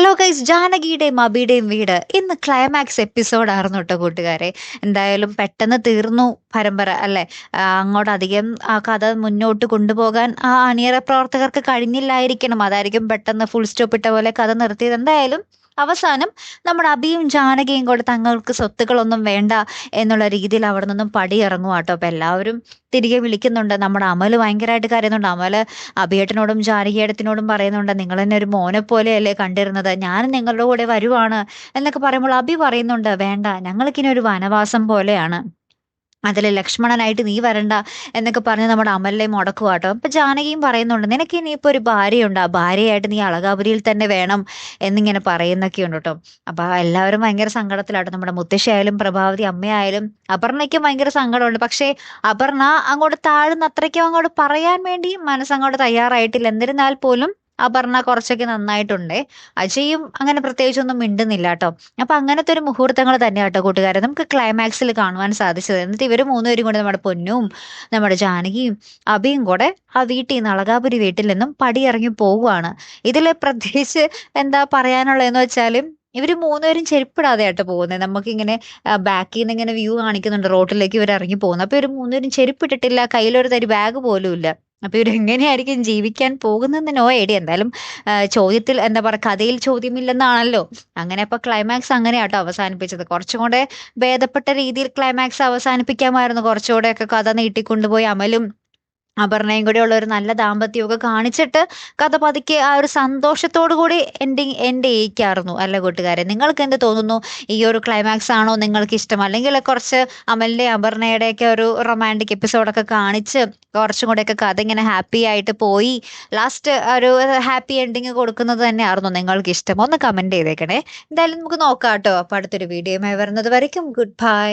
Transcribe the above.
Hello guys, ജാനകിയുടെയും അബിയുടെയും വീട് ഇന്ന് climax എപ്പിസോഡായിരുന്നു കേട്ടോ കൂട്ടുകാരെ. എന്തായാലും പെട്ടെന്ന് തീർന്നു പരമ്പര അല്ലെ. അങ്ങോട്ട് അധികം ആ കഥ മുന്നോട്ട് കൊണ്ടുപോകാൻ ആ അണിയറ പ്രവർത്തകർക്ക് കഴിഞ്ഞില്ലായിരിക്കണം. അതായിരിക്കും പെട്ടെന്ന് ഫുൾ സ്റ്റോപ്പ് ഇട്ട പോലെ കഥ നിർത്തിയത്. എന്തായാലും അവസാനം നമ്മുടെ അബിയും ജാനകിയും കൂടെ തങ്ങൾക്ക് സ്വത്തുക്കളൊന്നും വേണ്ട എന്നുള്ള രീതിയിൽ അവിടെ നിന്നും പടിയിറങ്ങുക കേട്ടോ. അപ്പൊ എല്ലാവരും തിരികെ വിളിക്കുന്നുണ്ട്. നമ്മുടെ അമല് ഭയങ്കരമായിട്ട് കരയുന്നുണ്ട്. അമല് അഭിയേട്ടനോടും ജാനകിയേട്ടത്തിനോടും പറയുന്നുണ്ട്, നിങ്ങൾ എന്നെ ഒരു മോനെ പോലെയല്ലേ കണ്ടിരുന്നത്, ഞാൻ നിങ്ങളുടെ കൂടെ വരുവാണ് എന്നൊക്കെ പറയുമ്പോൾ അഭി പറയുന്നുണ്ട്, വേണ്ട, ഞങ്ങൾക്കിനി ഒരു വനവാസം പോലെയാണ്, അതിൽ ലക്ഷ്മണനായിട്ട് നീ വരണ്ട എന്നൊക്കെ പറഞ്ഞ് നമ്മുടെ അമലിനെ മുടക്കുക കേട്ടോ. അപ്പൊ ജാനകിയും പറയുന്നുണ്ട്, നിനക്ക് ഇനിയിപ്പോ ഒരു ഭാര്യയുണ്ട്, ആ ഭാര്യയായിട്ട് നീ അളകാപുരിയിൽ തന്നെ വേണം എന്നിങ്ങനെ പറയുന്നൊക്കെ ഉണ്ട് കേട്ടോ. അപ്പൊ എല്ലാവരും ഭയങ്കര സങ്കടത്തിലാട്ടോ. നമ്മുടെ മുത്തശ്ശിയായാലും പ്രഭാവതി അമ്മയായാലും അപർണയ്ക്കും ഭയങ്കര സങ്കടമുണ്ട്. പക്ഷേ അപർണ അങ്ങോട്ട് താഴ്ന്ന് അത്രയ്ക്കും അങ്ങോട്ട് പറയാൻ വേണ്ടി മനസ്സങ്ങോട്ട് തയ്യാറായിട്ടില്ല. എന്നിരുന്നാൽ പോലും അപർണ കുറച്ചൊക്കെ നന്നായിട്ടുണ്ടേ. അജയും അങ്ങനെ പ്രത്യേകിച്ചൊന്നും മിണ്ടുന്നില്ല കേട്ടോ. അപ്പൊ അങ്ങനത്തെ ഒരു മുഹൂർത്തങ്ങൾ തന്നെയാട്ടോ കൂട്ടുകാരെ നമുക്ക് ക്ലൈമാക്സിൽ കാണുവാൻ സാധിച്ചത്. എന്നിട്ട് ഇവര് മൂന്നുപേരും കൂടെ നമ്മുടെ പൊന്നും നമ്മുടെ ജാനകിയും അഭിയും കൂടെ ആ വീട്ടിൽ നിന്ന് അളകാപുരി വീട്ടിൽ നിന്നും പടിയിറങ്ങി പോവുകയാണ്. ഇതില് പ്രത്യേകിച്ച് എന്താ പറയാനുള്ളതെന്ന് വെച്ചാലും ഇവര് മൂന്നുപേരും ചെരുപ്പിടാതെ ആയിട്ട് പോകുന്നത്. നമുക്കിങ്ങനെ ബാക്കിൽ നിന്ന് ഇങ്ങനെ വ്യൂ കാണിക്കുന്നുണ്ട്, റോട്ടിലേക്ക് ഇവർ ഇറങ്ങി പോകുന്നത്. അപ്പൊ ഇവര് മൂന്നുപേരും ചെരുപ്പിട്ടിട്ടില്ല, കയ്യിലൊരു തരി ബാഗ് പോലും ഇല്ല. അപ്പൊ ഇവരെങ്ങനെയായിരിക്കും ജീവിക്കാൻ പോകുന്നതെന്ന് നോ ഐഡിയ. എന്തായാലും ചോദ്യത്തിൽ എന്താ പറയുക, കഥയിൽ ചോദ്യമില്ലെന്നാണല്ലോ. അങ്ങനെ അപ്പൊ ക്ലൈമാക്സ് അങ്ങനെയാട്ടോ അവസാനിപ്പിച്ചത്. കുറച്ചും കൂടെ ഭേദപ്പെട്ട രീതിയിൽ ക്ലൈമാക്സ് അവസാനിപ്പിക്കാമായിരുന്നു. കുറച്ചുകൂടെ ഒക്കെ കഥ നീട്ടിക്കൊണ്ടുപോയി അമലും അപർണയും കൂടെ ഉള്ള ഒരു നല്ല ദാമ്പത്യമൊക്കെ കാണിച്ചിട്ട് കഥ പതുക്കെ ആ ഒരു സന്തോഷത്തോടു കൂടി എൻഡ് ചെയ്യിക്കായിരുന്നു അല്ല കൂട്ടുകാരെ. നിങ്ങൾക്ക് എന്ത് തോന്നുന്നു? ഈ ഒരു ക്ലൈമാക്സ് ആണോ നിങ്ങൾക്ക് ഇഷ്ടം, അല്ലെങ്കിൽ കുറച്ച് അമലിന്റെ അപർണയുടെയൊക്കെ ഒരു റൊമാൻറ്റിക് എപ്പിസോഡൊക്കെ കാണിച്ച് കുറച്ചും കൂടെയൊക്കെ കഥ ഇങ്ങനെ ഹാപ്പി ആയിട്ട് പോയി ലാസ്റ്റ് ഒരു ഹാപ്പി എൻഡിങ് കൊടുക്കുന്നത് തന്നെയായിരുന്നു നിങ്ങൾക്ക് ഇഷ്ടം? ഒന്ന് കമന്റ് ചെയ്തേക്കണേ. എന്തായാലും നമുക്ക് നോക്കാം കേട്ടോ. അപ്പൊ അടുത്തൊരു വീഡിയോയുമായി വരുന്നത് വരയ്ക്കും ഗുഡ് ബൈ.